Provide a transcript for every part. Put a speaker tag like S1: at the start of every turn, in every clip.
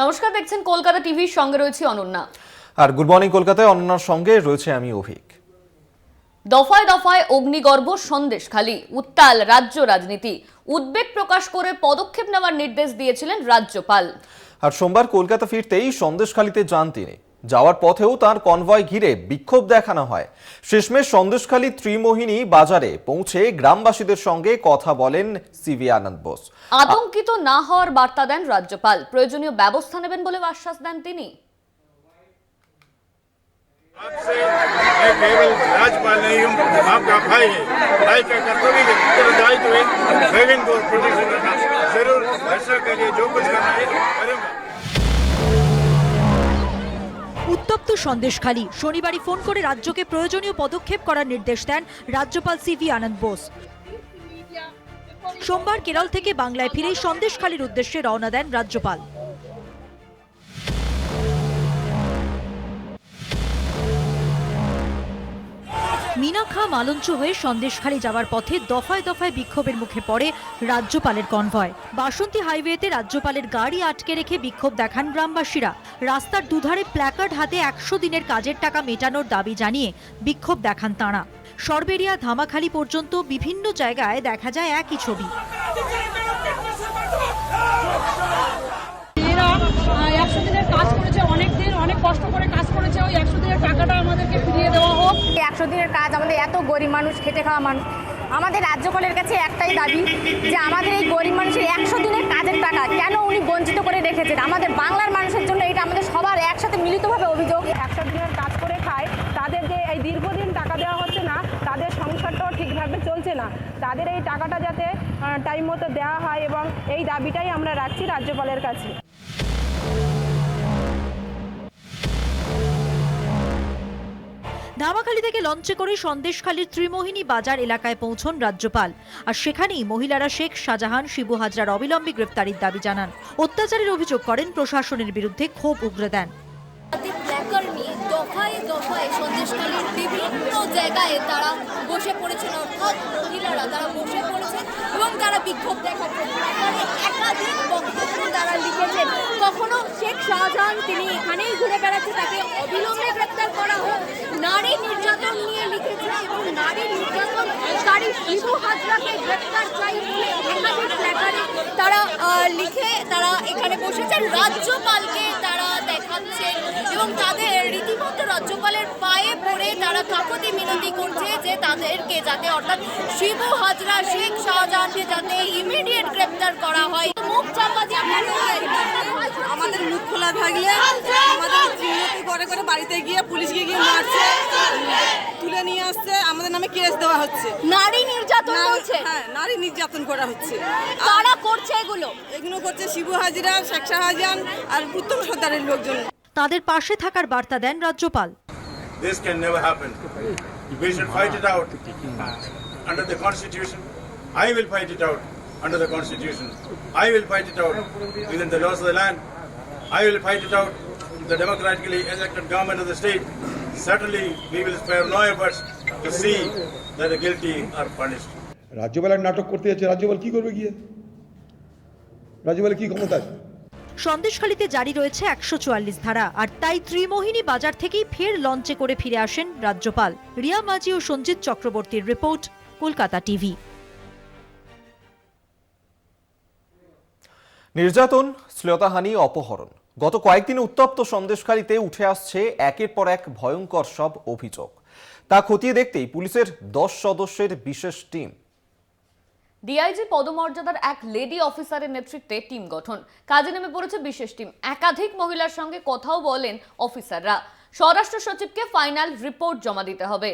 S1: নমস্কার, দেখছেন কলকাতা টিভির সঙ্গে রয়েছে অনন্যা।
S2: আর গুড মর্নিং কলকাতায় অনন্যার সঙ্গে রয়েছে আমি অভিক।
S1: দফায় দফায় অগ্নিগর্ভ সন্দেশখালী, উত্তাল রাজ্য রাজনীতি, উদ্বেগ প্রকাশ করে পদক্ষেপ নেওয়ার নির্দেশ দিয়েছিলেন রাজ্যপাল।
S2: আর সোমবার কলকাতা ফিরতেই সন্দেশখালীতে যান তিনি। যাওয়ার পথেও তার কনভয় ঘিরে বিক্ষোভ দেখানো হয়। শেষমেশ সন্দেশখালী ত্রিমোহিনী বাজারে পৌঁছে গ্রামবাসীদের সঙ্গে কথা বলেন সিভি আনন্দ বোস।
S1: আতঙ্কিত না হওয়ার বার্তা দেন রাজ্যপাল, প্রয়োজনীয় ব্যবস্থা নেবেন বলে আশ্বাস দেন তিনি।
S3: आपसे मैं केवल राज्यपाल नहीं हूँ, आपका भाई है। भाई का कर्तव्य है, उत्तरदायित्व है, ड्राइविंग को प्रोटेक्शन करना। जरूर वर्षा के लिए जो कुछ करना है करूँगा।
S4: উত্তপ্ত সন্দেশখালী, শনিবারই ফোন করে রাজ্যকে প্রয়োজনীয় পদক্ষেপ করার নির্দেশ দেন রাজ্যপাল সিভি আনন্দ বোস। সোমবার কেরল থেকে বাংলায় ফিরেই সন্দেশখালীর উদ্দেশ্যে রওনা দেন রাজ্যপাল। মিনাখা মালঞ্চ হয়ে সন্দেশখালী যাওয়ার পথে দফায় দফায় বিক্ষোভের মুখে পড়ে রাজ্যপালের কনভয়। বাসন্তী হাইওয়েতে রাজ্যপালের গাড়ি আটকে রেখে বিক্ষোভ দেখান গ্রামবাসীরা। রাস্তার দুধারে প্ল্যাকার্ড হাতে 100 দিনের কাজের টাকা মেটানোর দাবি জানিয়ে বিক্ষোভ দেখান তাঁরা। সরবেরিয়া ধামাখালী পর্যন্ত বিভিন্ন জায়গায় দেখা যায় একই ছবি।
S5: 100 দিনের কাজ করেছে, অনেক দিন অনেক কষ্ট করে কাজ করেছে, ওই 100 দিনের টাকাটা আমাদেরকে ফিরিয়ে দেওয়া হোক।
S6: 100 দিনের কাজ, আমাদের এত গরিব মানুষ, খেটে খাওয়া মানুষ, আমাদের রাজ্যপালের কাছে একটাই দাবি যে আমাদের এই গরিব মানুষের 100 দিনের কাজের টাকা কেন উনি বঞ্চিত করে রেখেছেন। আমাদের বাংলার মানুষের জন্য এটা আমাদের সবার একসাথে মিলিতভাবে অভিযোগ।
S5: 100 দিনের কাজ করে খায়, তাদের যে এই দীর্ঘদিন টাকা দেওয়া হচ্ছে না, তাদের সংসারটাও ঠিকভাবে চলছে না। তাদের এই টাকাটা যাতে টাইম মতো দেওয়া হয় এবং এই দাবিটাই আমরা রাখছি রাজ্যপালের কাছে।
S4: ধামাখালী থেকে লঞ্চে করে সন্দেশখালীর ত্রিমোহিনী বাজার এলাকায় পৌঁছন রাজ্যপাল। আর সেখানেই মহিলারা শেখ শাহজাহান, শিবু হাজরার অবিলম্বে গ্রেফতারির দাবি জানান। অত্যাচারের অভিযোগ করেন, প্রশাসনের বিরুদ্ধে ক্ষোভ উগরে দেন।
S7: দফায় দফায় সন্দেশখালীর বিভিন্ন জায়গায় তারা বসে পড়েছেন, অর্থাৎ মহিলারা তারা বসে পড়েছেন এবং তারা বিক্ষোভ দেখাচ্ছেন। একাধিক বক্তব্য তারা লিখেছেন। কখনো শেখ শাহজাহান তিনি এখানেই ঘুরে বেড়াচ্ছে, তাকে অবিলম্বে গ্রেপ্তার করা হোক। নারী নির্যাতন নিয়ে লিখেছে এবং নারী নির্যাতনকারী শিবু হাজরাকে গ্রেপ্তার চাই বলে একাধিক প্ল্যাকার্ডে তারা লিখে তারা এখানে বসেছেন। রাজ্যপালকে তারা দেখাচ্ছেন এবং তাদের রীতিমতো রাজ্যপালের পায়ে পড়ে তারা কাকুতি মিনতি করছে যে তাদেরকে যাতে, অর্থাৎ শিবু হাজরা, শেখ শাহজাহানকে যাতে ইমিডিয়েট গ্রেপ্তার করা হয়। মুখ চাপা দিয়ে
S8: আমাদের মুখ খোলা থাকলে আমাদের চিহ্নতি করে করে বাড়িতে গিয়ে পুলিশ গিয়ে মারছে, তুলে নিয়ে আসছে, আমাদের নামে কেস দেওয়া হচ্ছে।
S7: নারী নির্যাতন হচ্ছে।
S8: হ্যাঁ, নারী নির্যাতন করা হচ্ছে।
S7: কারা করছে
S8: এগুলো করছে শিবু হাজরা, শেখ শাহজাহান আর উত্তম সর্দারের লোকজন।
S4: তাদের পাশে থাকার বার্তা দেন রাজ্যপাল।
S3: This can never happen. We should fight it out under the Constitution. I will fight it out under the Constitution. I will fight it out within the laws of the land. I will fight it out with the democratically elected government of the state. Certainly, we will spare no efforts to see that the guilty are punished.
S9: রাজ্যপালের নাটক করতে যাচ্ছে, রাজ্যপাল কি করবে গিয়ে? রাজ্যপালের কি ক্ষমতা আছে?
S4: সন্দেশখালীতে জারি রয়েছে 144 ধারা, আর তাই ত্রিমোহিনী বাজার থেকেই ফের লঞ্চে করে ফিরে আসেন রাজ্যপাল। রিয়া মাঝি ও সঞ্জিত চক্রবর্তীর রিপোর্ট, কলকাতা টিভি।
S2: নির্যাতন, শ্লীলতাহানি, অপহরণ, গত কয়েকদিন উত্তপ্ত সন্দেশখালীতে উঠে আসছে একের পর এক ভয়ঙ্কর সব অভিযোগ। তা খতিয়ে দেখতেই পুলিশের 10 সদস্যের বিশেষ টিম।
S1: ডিআইজি পদমর্যাদার এক লেডি অফিসারের নেতৃত্বে টিম গঠন, কাজে নেমে পড়েছে বিশেষ টিম। একাধিক মহিলার সঙ্গে কথাও বলেন অফিসাররা। স্বরাষ্ট্র সচিবকে ফাইনাল রিপোর্ট জমা দিতে হবে।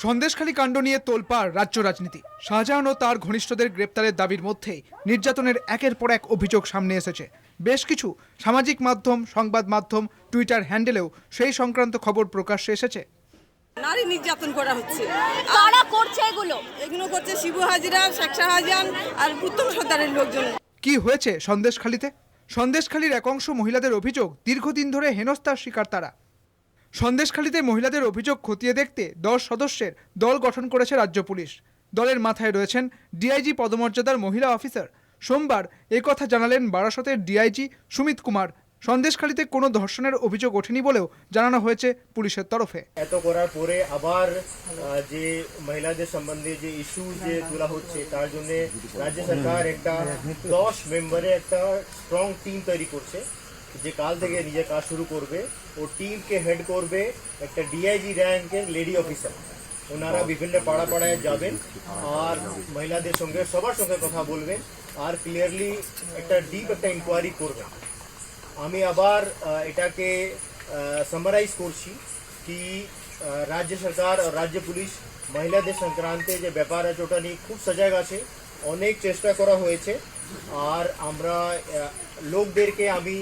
S10: সন্দেশখালী কাণ্ড নিয়ে তোলপাড় রাজ্য রাজনীতি। শাহজাহান ও তার ঘনিষ্ঠদের গ্রেপ্তারের দাবির মধ্যেই নির্যাতনের একের পর এক অভিযোগ সামনে এসেছে। বেশ কিছু সামাজিক মাধ্যম, সংবাদ মাধ্যম, টুইটার হ্যান্ডেলেও সেই সংক্রান্ত খবর প্রকাশ্যে এসেছে।
S8: নারী নির্যাতন করা হচ্ছে।
S7: কারা করছে
S8: এগুলো করছে শিবু হাজরা, শেখ শাহজাহান আর উত্তম সর্দারের লোকজন।
S10: কি হয়েছে সন্দেশখালীতে? সন্দেশখালীর এক অংশ মহিলাদের অভিযোগ, দীর্ঘদিন ধরে হেনস্থার শিকার তারা। সন্দেশখালীতে মহিলাদের অভিযোগ খতিয়ে দেখতে 10 সদস্যের দল গঠন করেছে রাজ্য পুলিশ। দলের মাথায় রয়েছেন ডিআইজি পদমর্যাদার মহিলা অফিসার সোমবার একথা জানালেন বারাসতের ডিআইজি সুমিত কুমার। সন্দেশখালীতে কোনো ধর্ষণের অভিযোগ ওঠেনি বলেও জানানো হয়েছে পুলিশের তরফে।
S11: এত করার পরে আবার যে মহিলাদের সম্বন্ধে যে ইস্যু যে তোলা হচ্ছে তার জন্য রাজ্য সরকার একটা 10 মেম্বারে একটা স্ট্রং টিম তৈরি করছে, যে কাল থেকে নিজের কাজ শুরু করবে। ও টিমকে হেড করবে একটা ডিআইজি র্যাঙ্কের লেডি অফিসার। ওনারা বিভিন্ন পাড়া পাড়ায় যাবেন আর মহিলাদের সঙ্গে সবার সঙ্গে কথা বলবেন আর ক্লিয়ারলি একটা ডিপ একটা ইনকোয়ারি করবেন। আমি আবার এটাকে সামারাইজ করছি কি রাজ্য সরকার আর রাজ্য পুলিশ মহিলাদের সংক্রান্তে যে ব্যাপার আছে ওটা নিয়ে খুব সজাগ আছে, অনেক চেষ্টা করা হয়েছে। আর আমরা লোকদেরকে আমি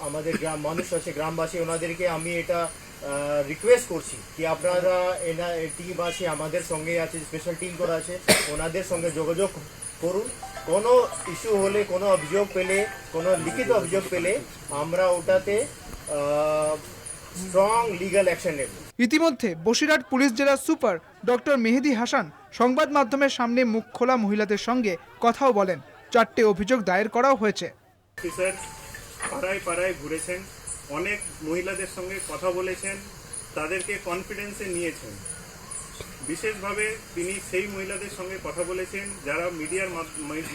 S11: আমাদের মানুষ আছে গ্রামবাসী ওনাদেরকে আমি এটা রিকোয়েস্ট করছি কি আপনারা টিম আছে আমাদের সঙ্গে আছে, স্পেশাল টিম করা আছে, ওনাদের সঙ্গে যোগাযোগ করুন। কোনো ইস্যু হলে, কোনো অভিযোগ পেলে, কোনো লিখিত অভিযোগ পেলে আমরা ওটাতে স্ট্রং লিগ্যাল অ্যাকশন নেব।
S10: ইতিমধ্যে বসিরহাট পুলিশ জেলার সুপার ডক্টর মেহেদি হাসান সংবাদ মাধ্যমের সামনে মুখ খোলা মহিলাদের সঙ্গে কথাও বলেন। 4টে অভিযোগ দায়ের করাও হয়েছে।
S12: অফিসার পাড়ায় পাড়ায় ঘুরেছেন, অনেক মহিলাদের সঙ্গে কথা বলেছেন, তাদেরকে কনফিডেন্সে নিয়েছেন। বিশেষভাবে তিনি সেই মহিলাদের সঙ্গে কথা বলেছেন যারা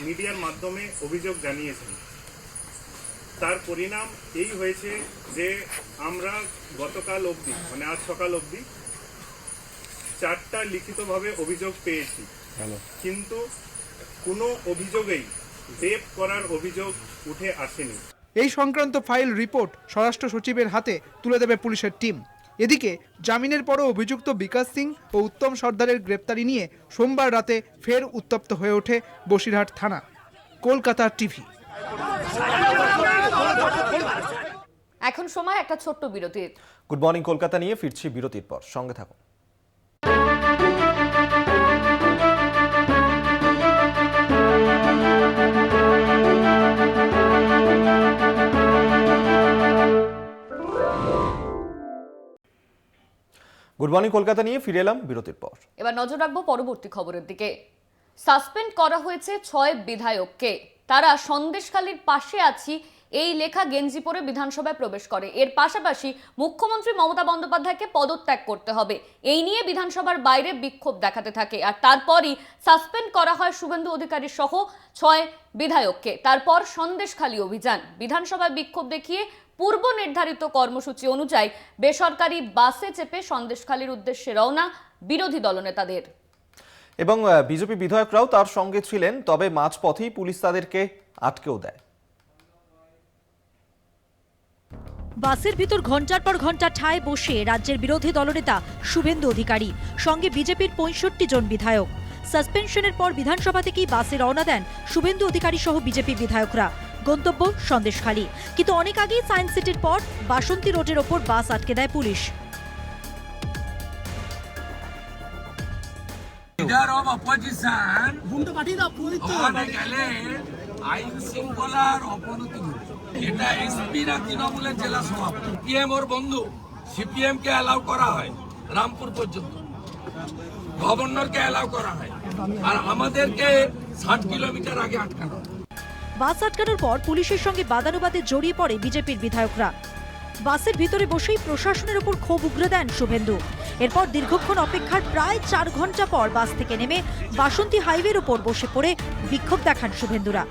S12: মিডিয়ার মাধ্যমে অভিযোগ জানিয়েছেন। তার পরিণাম এই হয়েছে যে আমরা গতকাল অবধি মানে আজ সকাল অবধি 4টা লিখিতভাবে অভিযোগ পেয়েছি, কিন্তু কোনো অভিযোগেই রেপ করার অভিযোগ উঠে আসেনি।
S10: এই সংক্রান্ত ফাইল রিপোর্ট স্বরাষ্ট্র সচিবের হাতে তুলে দেবে পুলিশের টিম। এদিকে জামিনের পরও অভিযুক্ত বিকাশ সিং ও উত্তম সর্দারের গ্রেপ্তারি নিয়ে সোমবার রাতে ফের উত্তপ্ত হয়ে ওঠে বসিরহাট থানা। কলকাতা টিভি।
S1: এখন সময় একটা ছোট্ট বিরতির।
S2: গুড মর্নিং কলকাতা নিয়ে ফিরছি বিরতির পর, সঙ্গে থাকুন। গুড মর্নিং কলকাতা নিয়ে ফিরে এলাম বিরতির পর।
S1: এবার নজর রাখবো পরবর্তী খবরের দিকে। সাসপেন্ড করা হয়েছে 6 বিধায়ককে। তারা সন্দেশখালীর পাশে আছি এই লেখা গেঞ্জি পরে বিধানসভায় প্রবেশ করে। এর পাশাপাশি মুখ্যমন্ত্রী মমতা বন্দ্যোপাধ্যায়কে পদত্যাগ করতে হবে, এই নিয়ে বিধানসভার বাইরে বিক্ষোভ দেখাতে থাকে। আর তারপরই সাসপেন্ড করা হয় শুভেন্দু অধিকারী সহ 6 বিধায়ককে। তারপর সন্দেশখালী অভিযান। বিধানসভায় বিক্ষোভ দেখিয়ে পূর্ব নির্ধারিত কর্মসূচি অনুযায়ী বেসরকারি বাসে চেপে সন্দেশখালীর উদ্দেশ্যে রওনা বিরোধী দলনেতাদের।
S2: এবং বিজেপি বিধায়করাও তার সঙ্গে ছিলেন, তবে মাঝপথেই পুলিশ তাদেরকে আটকেও দেয়।
S4: বাসের ভিতর ঘন্টার পর ঘন্টা ঠায় বসে রাজ্যের বিরোধী দলনেতা শুভেন্দু অধিকারী, সঙ্গে বিজেপির 65 জন বিধায়ক। সাসপেনশনের পর বিধানসভা থেকেই বাসে রওনা দেন শুভেন্দু অধিকারী সহ বিজেপি বিধায়করা। গন্তব্য সন্দেশখালী, কিন্তু অনেক আগেই সায়েন্স সিটির পর বাসন্তী রোডের ওপর বাস আটকে দেয় পুলিশ।
S13: লিডার অফ অপোজিশন ওখানে গেলে আইন শৃঙ্খলার অবনতি ঘটে। এটা এসপি না তৃণমূলের জেলা সভাপতি, সিপিএম ওর বন্ধু, সিপিএম কে অ্যালাউ করা হয় রামপুর পর্যন্ত, গভর্নরকে অ্যালাউ করা হয়, আর আমাদেরকে 60 কিলোমিটার আগে আটকানো হয়।
S4: বাস আটকানোর পর পুলিশের সঙ্গে বাদানুবাদে জড়িয়ে পড়ে বিজেপির বিধায়করা। বাসের ভিতরে বসেই প্রশাসনের উপর ক্ষোভ উগরে দেন শুভেন্দু। এরপর দীর্ঘক্ষণ অপেক্ষার প্রায় 4 ঘন্টা পর বাস থেকে নেমে বাসন্তী হাইওয়ের উপর বসে পড়ে বিক্ষোভ দেখান শুভেন্দুরা।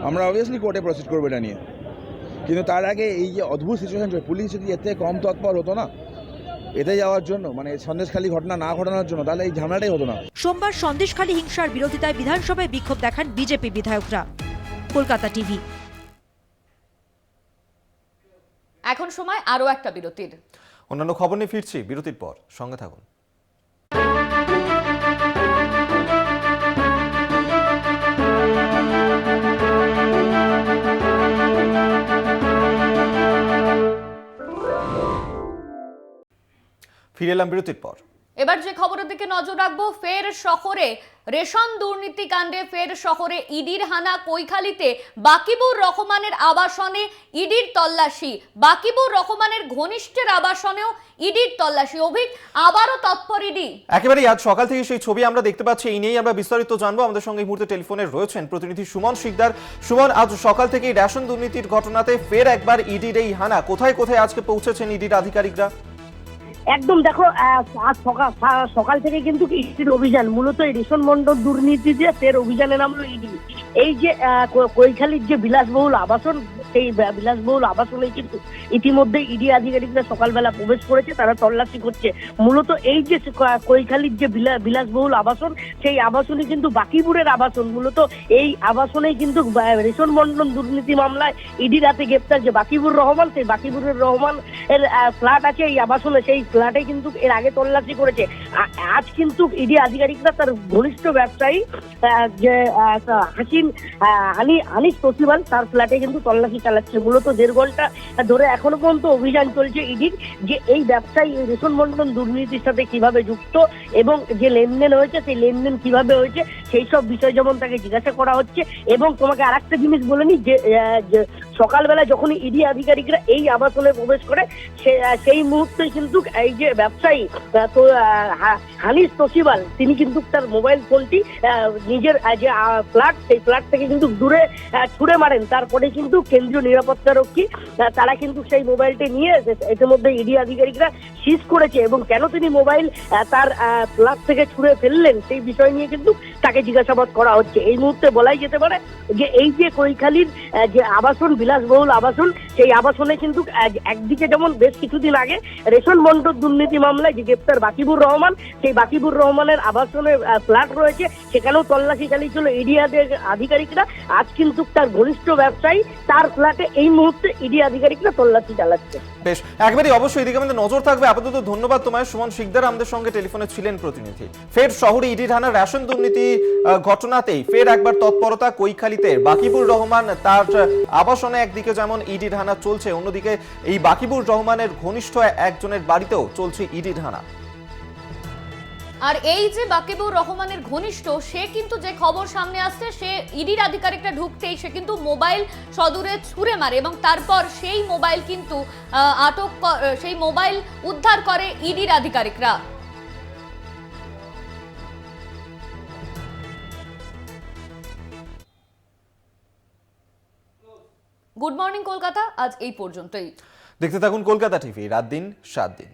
S14: আমরা অবভিয়াসলি কোর্টে প্রসিড করবো এটা নিয়ে, কিন্তু তার আগে এই যে অদ্ভুত সিচুয়েশন, পুলিশ যদি এতে কম তৎপর হতো না এতে যাওয়ার জন্য, মানে সন্দেশখালী ঘটনা না ঘটানোর জন্য, তাহলে এই ঝামেলাটাই হতো না।
S4: সোমবার সন্দেশখালী হিংসার বিরোধিতায় বিধানসভায় বিক্ষোভ দেখান বিজেপি বিধায়করা। কলকাতা টিভি।
S1: এখন সময় আরো একটা বিরতির।
S2: অন্যান্য খবর নিয়ে ফিরছি বিরতির পর, সঙ্গে থাকুন। ফিরে এলাম বিরতির পর।
S1: এবার যে খবরের দিকে নজর রাখবো, ফের শহরে রেশন দুর্নীতি কাণ্ডে ফের শহরে ইডির হানা। কৈখালীতে বাকিবুর রহমানের আবাসনে ইডির তল্লাশি, বাকিবুর রহমানের ঘনিষ্ঠের আবাসনেও ইডির তল্লাশি। অভিক, আবারও তৎপর ইডি।
S2: একেবারে আজ সকাল থেকে সেই ছবি আমরা দেখতে পাচ্ছি, এই নিয়েই আমরা বিস্তারিত জানবো। আমাদের সঙ্গে এই মুহূর্তে টেলিফোনে রয়েছেন প্রতিনিধি সুমন শিকদার। সুমন, আজ সকাল থেকে রেশন দুর্নীতির ঘটনাতে ফের একবার ইডির এই হানা, কোথায় কোথায় আজকে পৌঁছেছেন ইডির আধিকারিকরা?
S15: একদম দেখো, আজ সকাল থেকে কিন্তু ইডির অভিযান, মূলত এই রেশন মন্ডল দুর্নীতিতে ফের অভিযানে নামলো ইডি। এই যে কৈখালীর যে বিলাসবহুল আবাসন, সেই বিলাসবহুল আবাসনে কিন্তু ইতিমধ্যে ইডি আধিকারিকরা সকালবেলা প্রবেশ করেছে, তারা তল্লাশি করছে। মূলত এই যে কৈখালীর যে বিলাসবহুল আবাসন, সেই আবাসনে কিন্তু বাকিবুরের আবাসন। মূলত এই আবাসনেই কিন্তু রেশন মন্ডল দুর্নীতি মামলায় ইডির হাতে গ্রেপ্তার যে বাকিবুর রহমান, সেই বাকিবুরের রহমান এর ফ্ল্যাট আছে এই আবাসনে, সেই ফ্ল্যাটে কিন্তু এর আগে তল্লাশি করেছে। আজ কিন্তু ইডি আধিকারিকরা তার ঘনিষ্ঠ ব্যবসায়ী যে হানিফ তোসিবাল, তার ফ্ল্যাটে কিন্তু তল্লাশি চালাচ্ছে। মূলত 1.5 ঘন্টা ধরে এখনো পর্যন্ত অভিযান চলছে ইডির, যে এই ব্যবসায়ী রেশন মন্ডল দুর্নীতির সাথে কিভাবে যুক্ত এবং যে লেনদেন হয়েছে সেই লেনদেন কিভাবে হয়েছে সেই সব বিষয় যেমন তাকে জিজ্ঞাসা করা হচ্ছে। এবং তোমাকে আরেকটা জিনিস বলে নি, যে সকালবেলা যখন ইডি আধিকারিকরা এই আবাসনে প্রবেশ করে সেই মুহূর্তে কিন্তু এই যে ব্যবসায়ী হানিফ তোসিবাল, তিনি কিন্তু তার মোবাইল ফোনটি নিজের যে ফ্ল্যাট, সেই ফ্ল্যাট থেকে কিন্তু দূরে ছুড়ে মারেন। তারপরে কিন্তু কেন্দ্রীয় নিরাপত্তা রক্ষী তারা কিন্তু সেই মোবাইলটি নিয়ে ইতিমধ্যে ইডি আধিকারিকরা সিজ করেছে। এবং কেন তিনি মোবাইল তার ফ্ল্যাট থেকে ছুড়ে ফেললেন সেই বিষয় নিয়ে কিন্তু তাকে জিজ্ঞাসাবাদ করা হচ্ছে। এই মুহূর্তে বলাই যেতে পারে যে এই যে কৈখালীর যে আবাসন, বিলাসবহুল আবাসন, সেই আবাসনে কিন্তু একদিকে যেমন বেশ কিছুদিন আগে রেশন মন্ডল দুর্নীতি মামলায় যে গ্রেপ্তার বাকিবুর রহমান, সেই বাকিবুর রহমানের আবাসনে ফ্ল্যাট রয়েছে, সেখানেও তল্লাশি চালিয়েছিল ইডি আধিকারিকরা। আজ কিন্তু তার ঘনিষ্ঠ ব্যবসায়ী, তার ফ্ল্যাটে এই মুহূর্তে ইডি আধিকারিকরা তল্লাশি চালাচ্ছে।
S2: বেশ, একেবারেই অবশ্যই এদিকে আমাদের নজর থাকবে। আপাতত ধন্যবাদ তোমায় সুমন শিকদার, আমাদের সঙ্গে টেলিফোনে ছিলেন প্রতিনিধি। ফের শহরে ইডির হানা, রেশন দুর্নীতি ঘটনাতেই ফের একবার তৎপরতা কৈখালীতে। বাকিবুর রহমান তার আবাসনে একদিকে যেমন ইডির হানা চলছে, অন্যদিকে এই বাকিবুর রহমানের ঘনিষ্ঠ একজনের বাড়িতেও চলছে ইডির হানা।
S1: আর এই যে বাকিবুর রহমানের ঘনিষ্ঠ, সে কিন্তু যে খবর সামনে আসছে, সে ইডির আধিকারিকরা ঢুকতেই সে কিন্তু মোবাইল সদূরে ছুঁড়ে মারে এবং তারপর সেই মোবাইল কিন্তু সেই মোবাইল উদ্ধার করে ইডির আধিকারিকরা। গুড মর্নিং কলকাতা আজ এই পর্যন্তই।
S2: দেখতে থাকুন কলকাতা টিভি, রাত দিন 7 দিন।